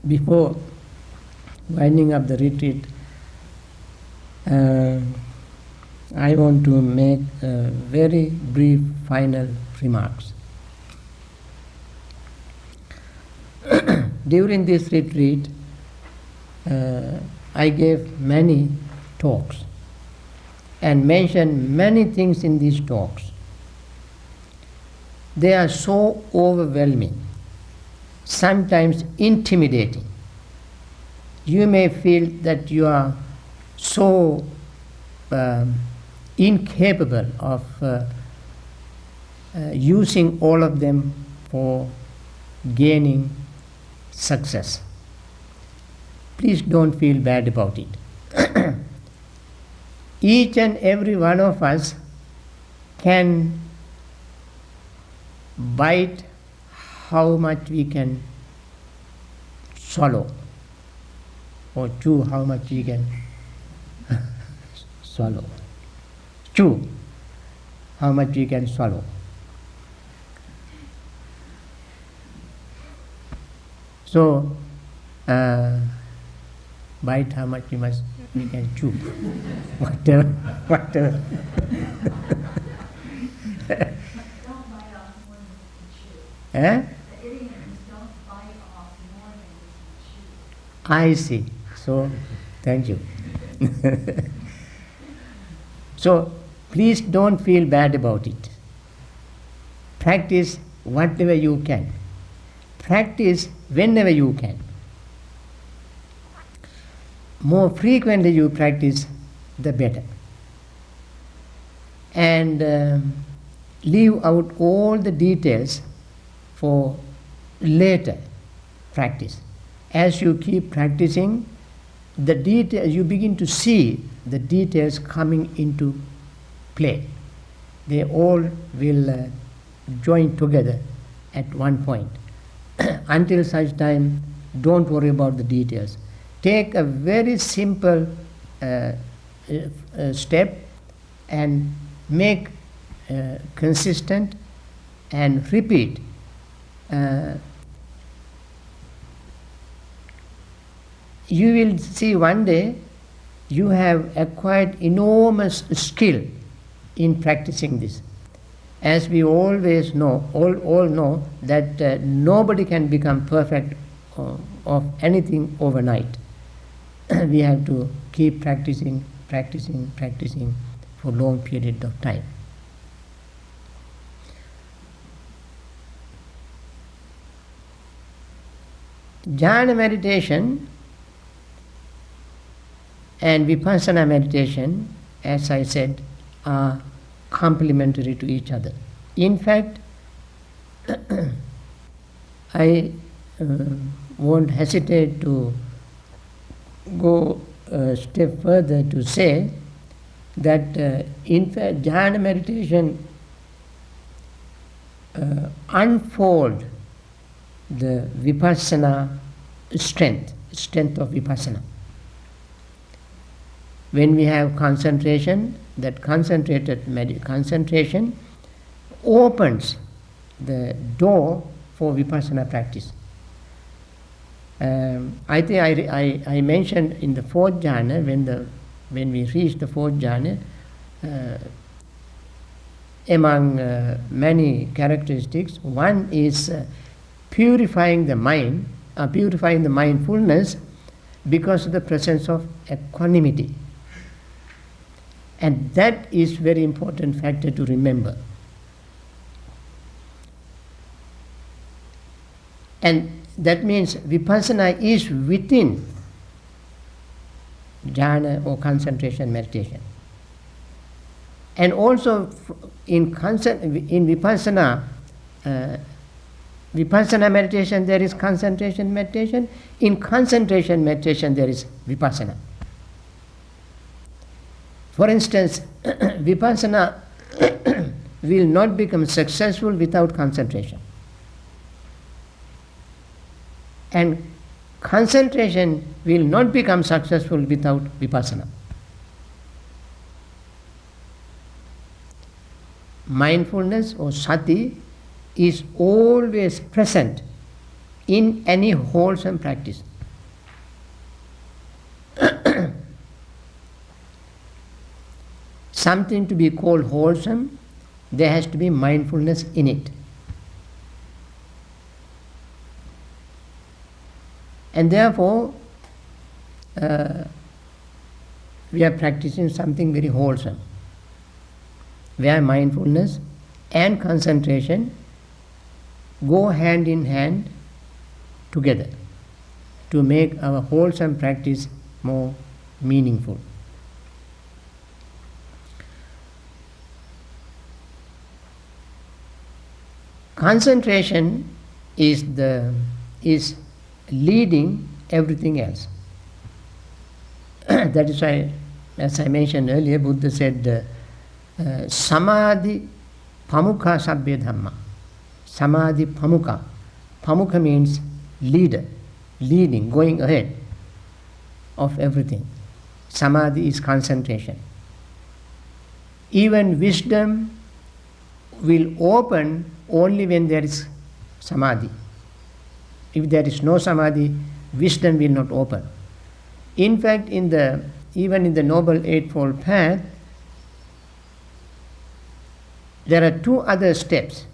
before winding up the retreat, I want to make very brief final remarks. During this retreat, I gave many talks and mentioned many things in these talks. They are so overwhelming, sometimes intimidating. You may feel that you are so incapable of using all of them for gaining success. Please don't feel bad about it. Each and every one of us can bite how much we can swallow, or chew how much we can swallow. Chew how much we can swallow. So, bite how much we can chew. Whatever. Don't bite off more than you can chew. Eh? The idiom is don't bite off more than you can chew. I see. So, thank you. So, please don't feel bad about it. Practice whatever you can. Practice whenever you can. More frequently you practice, the better. And leave out all the details for later practice. As you keep practicing, the details, you begin to see the details coming into play. They all will join together at one point. Until such time, don't worry about the details. Take a very simple step and make consistent and repeat. You will see one day you have acquired enormous skill in practicing this. As we always know, all know that nobody can become perfect of anything overnight. We have to keep practicing for a long period of time. Jhana meditation and vipassana meditation, as I said, are complementary to each other. In fact, I won't hesitate to go a step further to say that in fact jhana meditation unfold the vipassana strength of vipassana. When we have concentration, that concentration opens the door for vipassana practice. I think I mentioned in the fourth jhana, when we reach the fourth jhana, among many characteristics, one is purifying the mind, purifying the mindfulness because of the presence of equanimity. And that is very important factor to remember. And that means vipassana is within jhana or concentration meditation. And also in vipassana meditation there is concentration meditation. In concentration meditation there is vipassana. For instance, vipassana will not become successful without concentration. And concentration will not become successful without vipassana. Mindfulness or sati is always present in any wholesome practice. something to be called wholesome, there has to be mindfulness in it. And therefore, we are practicing something very wholesome, where mindfulness and concentration go hand in hand together to make our wholesome practice more meaningful. Concentration is leading everything else. That is why, as I mentioned earlier, Buddha said, Samadhi pamukha sabbhe dhamma. Samadhi pamukha. Pamukha means leader, leading, going ahead of everything. Samadhi is concentration. Even wisdom will open only when there is samadhi. If there is no samadhi, wisdom will not open. In fact, even in the Noble Eightfold Path, there are two other steps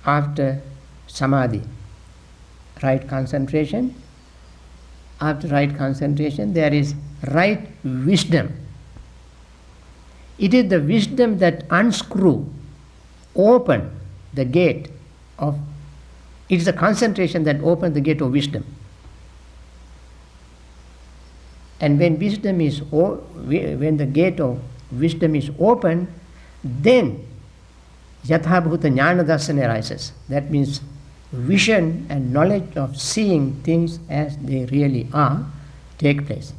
after samadhi. Right concentration. After right concentration, there is right wisdom. It is the wisdom that open the gate of, it is the concentration that opens the gate of wisdom. And when when the gate of wisdom is open, then yatha bhuta jnana darsana arises. That means vision and knowledge of seeing things as they really are take place.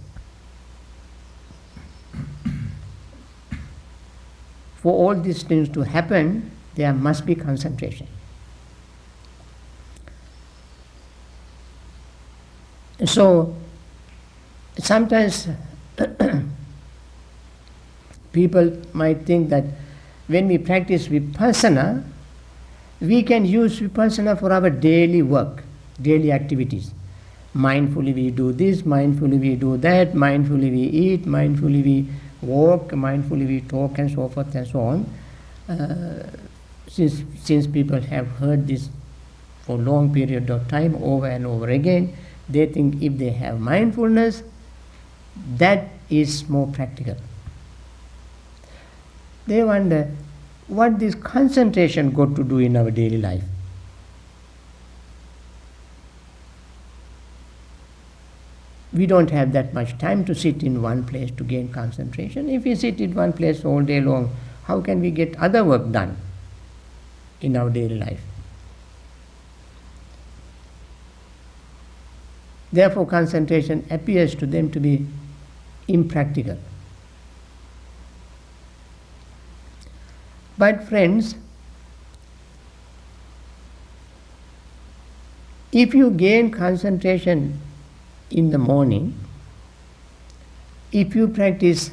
For all these things to happen, there must be concentration. So, sometimes people might think that when we practice vipassana, we can use vipassana for our daily work, daily activities. Mindfully we do this, mindfully we do that, mindfully we eat, mindfully we walk, mindfully we talk, and so forth and so on. Since people have heard this for a long period of time over and over again, they think if they have mindfulness, that is more practical. They wonder what this concentration got to do in our daily life. We don't have that much time to sit in one place to gain concentration. If we sit in one place all day long, how can we get other work done in our daily life? Therefore, concentration appears to them to be impractical. But friends, if you gain concentration in the morning, if you practice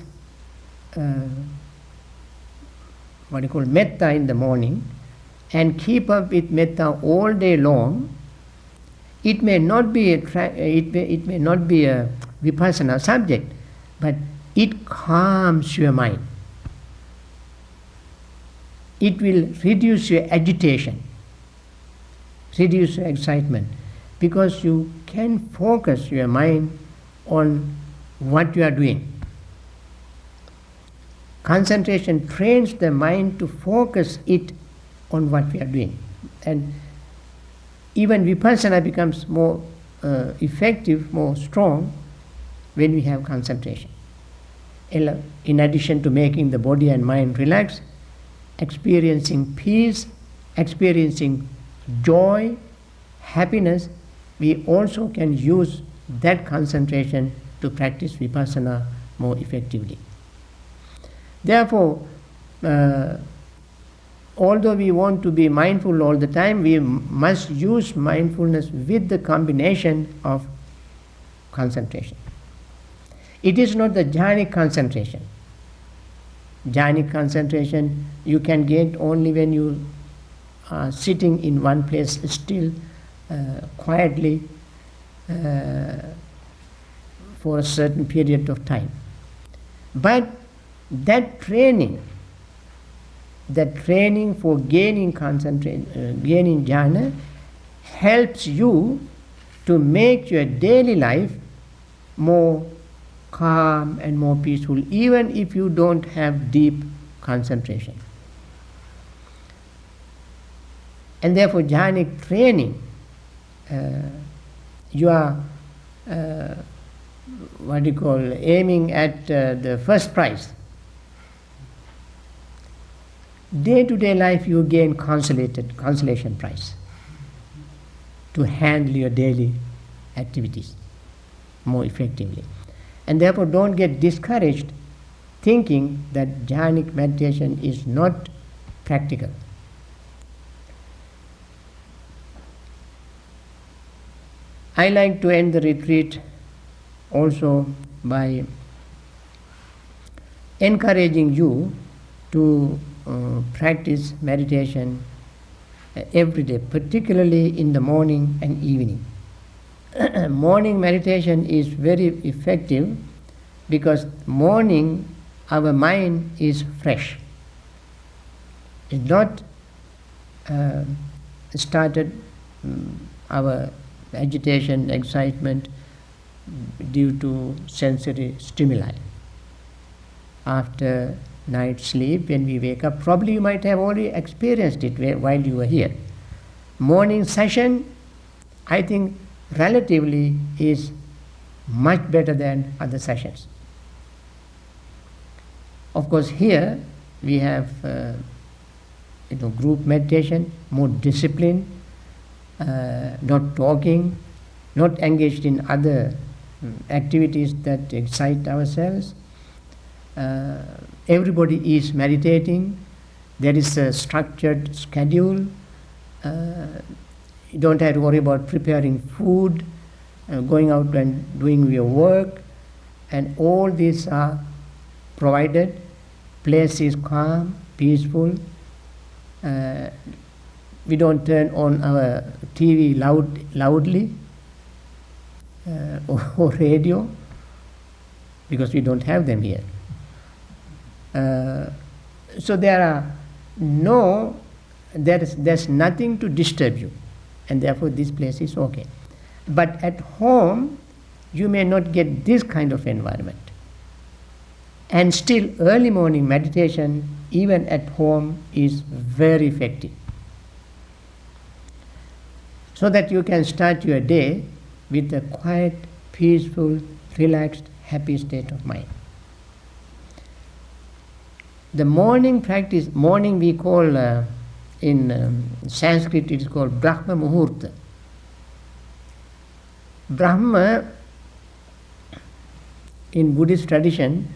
metta in the morning and keep up with metta all day long, it may not be a vipassana subject, but it calms your mind. It will reduce your agitation, reduce your excitement, because you can focus your mind on what you are doing. Concentration trains the mind to focus it on what we are doing. And even vipassana becomes more effective, more strong when we have concentration. In addition to making the body and mind relax, experiencing peace, experiencing joy, happiness, we also can use that concentration to practice vipassana more effectively. Therefore, although we want to be mindful all the time, we must use mindfulness with the combination of concentration. It is not the jhanic concentration. Jhanic concentration you can get only when you are sitting in one place still, quietly, for a certain period of time. But That training for gaining gaining jhana helps you to make your daily life more calm and more peaceful, even if you don't have deep concentration. And therefore, jhanic training, you are aiming at the first prize. Day-to-day life, you gain consolation prize to handle your daily activities more effectively. And therefore, don't get discouraged thinking that jhanic meditation is not practical. I like to end the retreat also by encouraging you to practice meditation every day, particularly in the morning and evening. Morning meditation is very effective because morning our mind is fresh. It's not started our agitation, excitement due to sensory stimuli. After night sleep, when we wake up, probably you might have already experienced it while you were here. Morning session, I think, relatively is much better than other sessions. Of course, here we have group meditation, more discipline, not talking, not engaged in other activities that excite ourselves. Everybody is meditating. There is a structured schedule. You don't have to worry about preparing food, going out and doing your work, and all these are provided. Place is calm, peaceful. We don't turn on our TV loudly or radio because we don't have them here. So there's nothing to disturb you, and therefore this place is okay. But at home, you may not get this kind of environment. And still, early morning meditation, even at home, is very effective. So that you can start your day with a quiet, peaceful, relaxed, happy state of mind. The morning practice, morning we call, in Sanskrit it is called Brahma Muhurta. Brahma, in Buddhist tradition,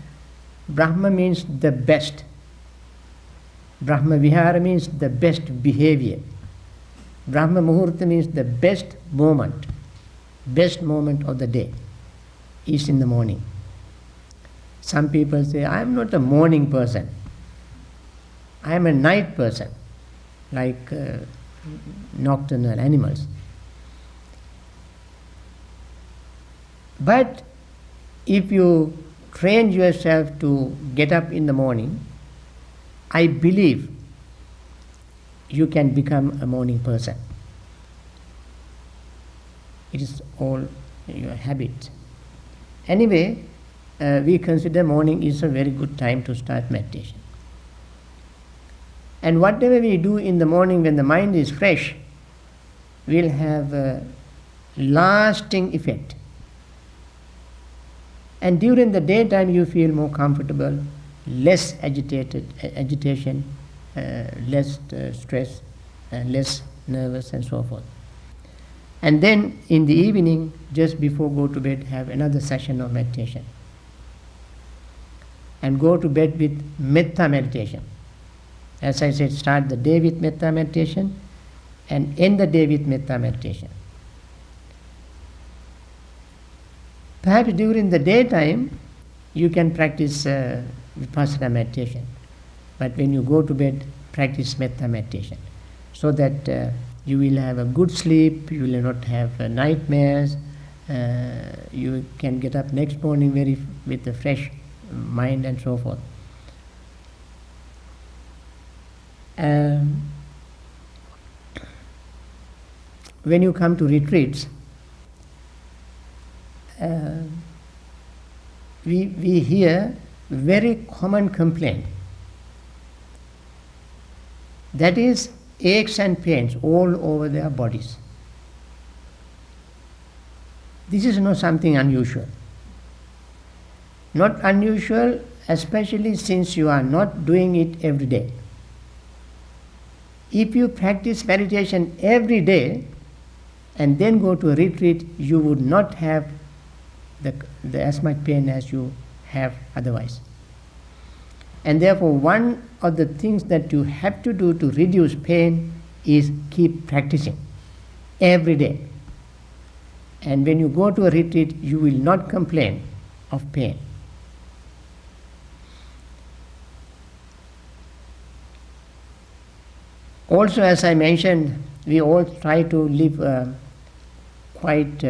Brahma means the best. Brahma Vihara means the best behavior. Brahma Muhurta means the best moment of the day is in the morning. Some people say, I am not a morning person. I am a night person, like nocturnal animals. But if you train yourself to get up in the morning, I believe you can become a morning person. It is all your habit. Anyway, we consider morning is a very good time to start meditation. And whatever we do in the morning when the mind is fresh will have a lasting effect. And during the daytime you feel more comfortable, less agitation, less stress, less nervous and so forth. And then in the evening, just before go to bed, have another session of meditation. And go to bed with metta meditation. As I said, start the day with metta meditation and end the day with metta meditation. Perhaps during the daytime, you can practice vipassana meditation. But when you go to bed, practice metta meditation. So that you will have a good sleep, you will not have nightmares, you can get up next morning with a fresh mind and so forth. Um, when you come to retreats, we hear very common complaint. That is aches and pains all over their bodies. This is not something unusual. Not unusual, especially since you are not doing it every day. If you practice meditation every day and then go to a retreat, you would not have as much pain as you have otherwise. And therefore, one of the things that you have to do to reduce pain is keep practicing every day. And when you go to a retreat, you will not complain of pain. Also, as I mentioned, we all try to live quite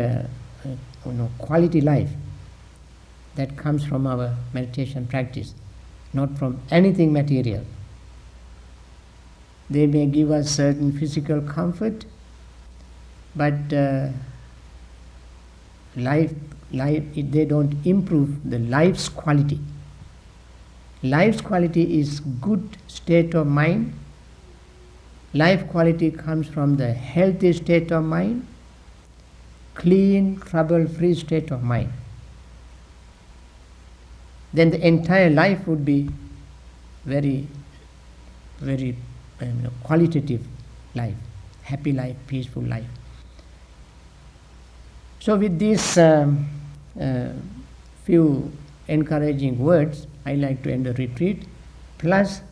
quality life that comes from our meditation practice, not from anything material. They may give us certain physical comfort, but they don't improve the life's quality. Life's quality is good state of mind. Life quality comes from the healthy state of mind, clean, trouble-free state of mind. Then the entire life would be very, very qualitative life, happy life, peaceful life. So with these few encouraging words, I like to end the retreat. Plus,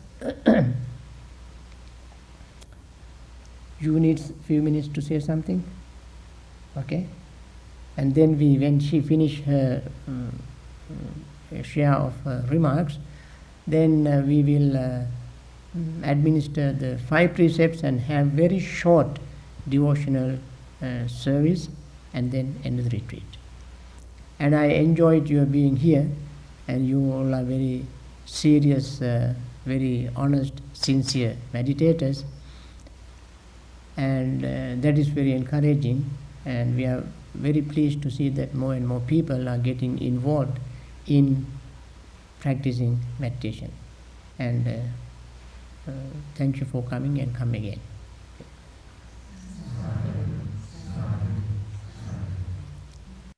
you need a few minutes to say something, okay? And then when she finished her share of remarks, then we will administer the 5 precepts and have very short devotional service, and then end the retreat. And I enjoyed your being here, and you all are very serious, very honest, sincere meditators, and that is very encouraging, and we are very pleased to see that more and more people are getting involved in practicing meditation. And thank you for coming, and come again.